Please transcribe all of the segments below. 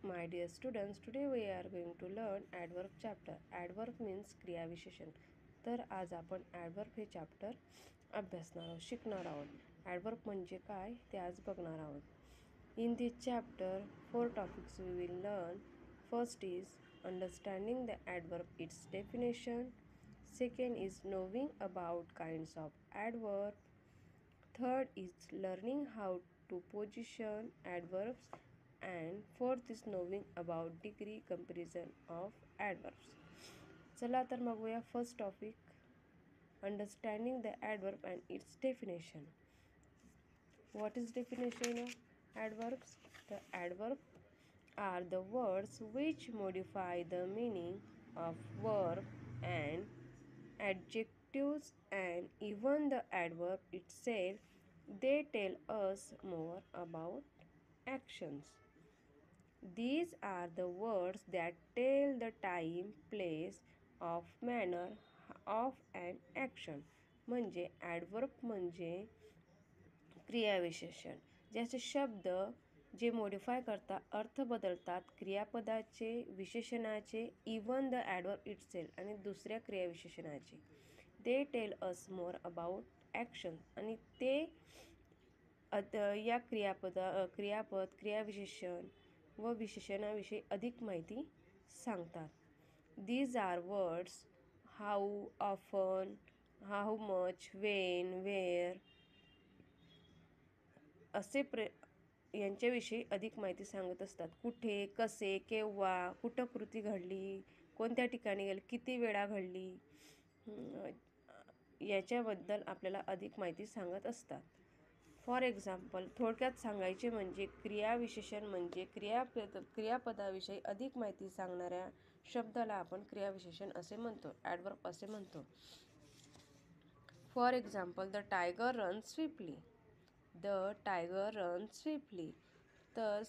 My dear students, today we are going to learn adverb chapter. Adverb means क्रिया विशेषण. तर आज आपण adverb हे चॅप्टर अभ्यासणार आहोत, शिकणार आहोत. Adverb म्हणजे काय ते आज बघणार आहोत. In this chapter, 4 topics we will learn. First is understanding the adverb, its definition. Second is knowing about kinds of adverb. Third is learning how to position adverbs. And fourth is knowing about degree comparison of adverbs. चला तर मग बघूया first topic, understanding the adverb and its definition. What is definition of adverbs? The adverb are the words which modify the meaning of verb and adjectives, and even the adverb itself. They tell us more about actions. These are the words that tell the time, place, of manner of an action. म्हणजे adverb म्हणजे क्रियाविशेषण, ज्याचे शब्द जे modify करतात, अर्थ बदलतात, क्रियापदाचे, विशेषणाचे, इवन द ॲडवर्ब इटसेल्फ आणि दुसऱ्या क्रियाविशेषणाचे. They tell us more about action, आणि ते या क्रियापद, क्रियाविशेषण व विशेषणाविषयी अधिक माहिती सांगतात. These are words how, often, how much, when, where असे यांच्याविषयी अधिक माहिती सांगत असतात. कुठे, कसे, केव्हा, कुठं कृती घडली, कोणत्या ठिकाणी गेली, किती वेळा घडली, याच्याबद्दल आपल्याला अधिक माहिती सांगत असतात. फॉर एक्झाम्पल, थोडक्यात सांगायचे म्हणजे क्रियाविशेषण म्हणजे क्रियापदाविषयी अधिक माहिती सांगणाऱ्या शब्दाला आपण क्रियाविशेषण असे म्हणतो, ॲडवर्ब असे म्हणतो. For example, the tiger run swiftly. The tiger run swiftly. तर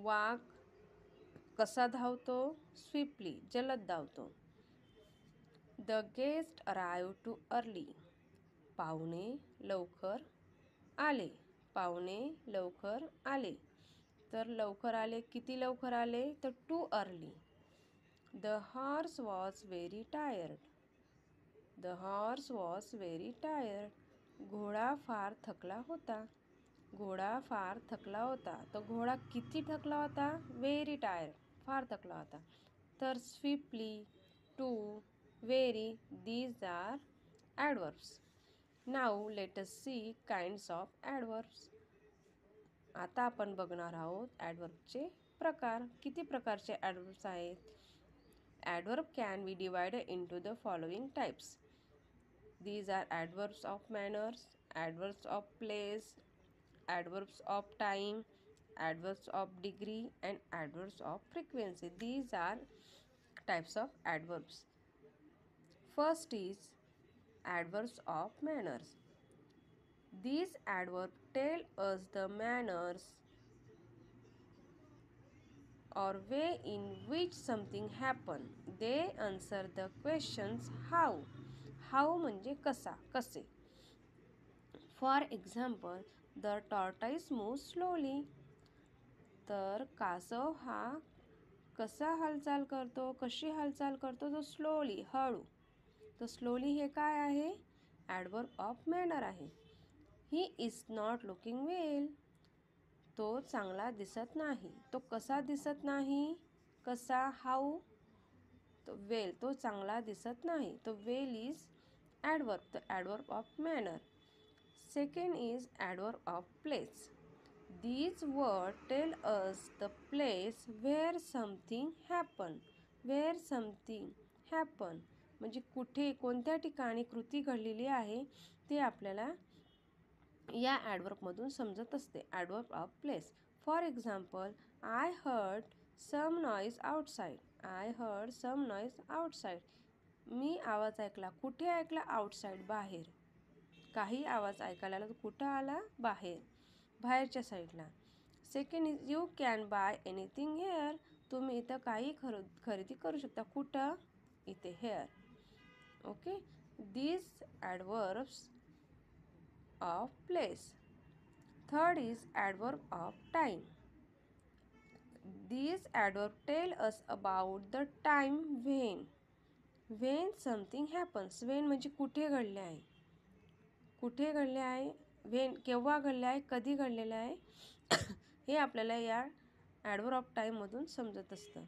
वाघ कसा धावतो? स्विफ्टली, जलद धावतो. The guest arrive too early. पाहुणे लवकर आले. पाहुणे लवकर आले. तर लवकर आले, किती लवकर आले? तर too early. The horse was very tired. The horse was very tired. घोडा फार थकला होता. घोडा फार थकला होता. तर घोडा किती थकला होता? व्हेरी टायर्ड, फार थकला होता. तर swiftly, too, very, these are adverbs. Now let us see kinds of adverbs. आता आपण बघणार आहोत ॲडवर्बचे प्रकार. किती प्रकारचे ॲडवर्ब्स आहेत? Adverb can be divided into the following types. These are adverbs of manners, adverbs of place, adverbs of time, adverbs of degree, and adverbs of frequency. These are types of adverbs. First is adverbs of manners. These adverbs tell us the manners or way in which something happen. They answer the questions how. How म्हणजे कसा, कसे. For example, the tortoise moves slowly. तर कासव हा कसा हालचाल करतो, कशी हालचाल करतो? तो स्लोली, हळू. तर स्लोली हे काय आहे? ॲडवर्ब ऑफ मॅनर आहे. ही इज नॉट लुकिंग वेल. तो चांगला दिसत नाही. तो कसा दिसत नाही? कसा, हाऊ. तो वेल, तो चांगला दिसत नाही. तो well is adverb, the adverb of manner. Second is adverb of place. These words tell us the place where something happen. Where something happen म्हणजे कुठे, कोणत्या ठिकाणी कृती घडलेली आहे ते आपल्याला या ॲडवर्बमधून समजत असते. Adverb of place. For example, I heard some noise outside. I heard some noise outside. मी आवाज ऐकला. कुठे ऐकला? आउटसाईड, बाहेर. काही आवाज ऐकायला आला तर कुठं आला? बाहेर, बाहेरच्या साईडला. Second is you can buy anything here. तुम्ही इथं काही खरेदी करू शकता. कुठं? इथे, here. Okay. These adverbs of place. Third is adverb of time. These adverbs tell us about the time when something happens. When म्हणजे कुठे घडले आहे, कुठे घडले आहे, when केव्हा घडले आहे, कधी घडलेलं आहे हे आपल्याला या ॲडवर्ब ऑफ टाईममधून समजत असतं.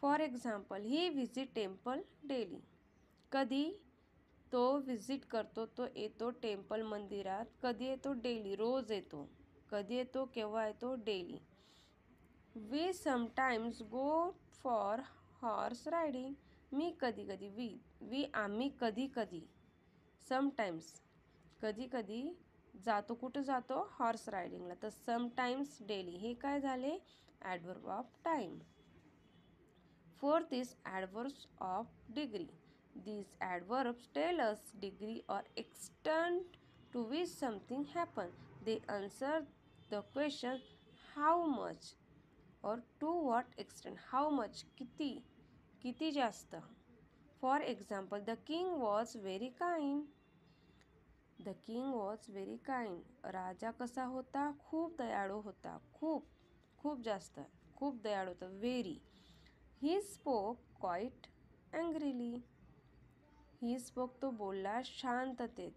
For example, he visit temple daily. कधी तो विजिट करतो, तो येतो टेम्पल मंदिरात. कधी येतो? डेली, रोज येतो. कधी येतो? केव्हा येतो? Daily. We sometimes go for horse riding. मी कधी कधी, आम्ही कधी कधी, समटाइम्स कधी कधी जातो. कुठं जातो? हॉर्स रायडिंगला. तर समटाइम्स, डेली हे काय झाले? Adverb of time. Fourth is adverbs of degree. These adverbs tell us degree or extent to which something happened. They answer the question how much or to what extent. How much, किती, किती जास्त. For example, the king was very kind. The king was very kind. राजा कसा होता? खूप दयाळू होता. खूप जास्त, खूप दयाळू होता. Very. He spoke quite angrily. He spoke, तो बोलला शांततेत.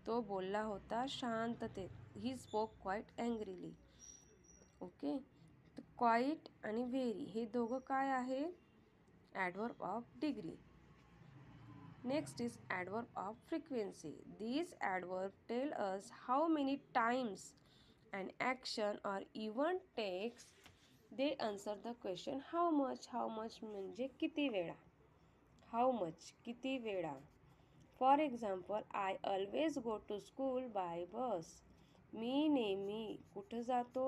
तो बोलला होता शांततेत. He spoke quite angrily. Okay. तर क्वाईट आणि व्हेरी हे दोघं काय आहे? Adverb of degree. Next is adverb of frequency. These adverb tell us how many times and action or event takes. They answer the question how much. How much म्हणजे किती वेळा. How much, किती वेळा. For example, I always go to school by बस. मी नेहमी कुठं जातो?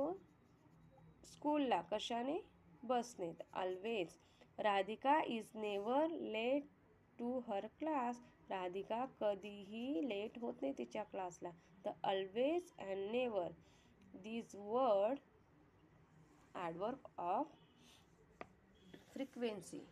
स्कूलला. कशाने? बसने. Always. Radhika is never late to her class. Radhika कधीही लेट होत नाही तिच्या क्लासला. तर always and never, these word adverb of frequency.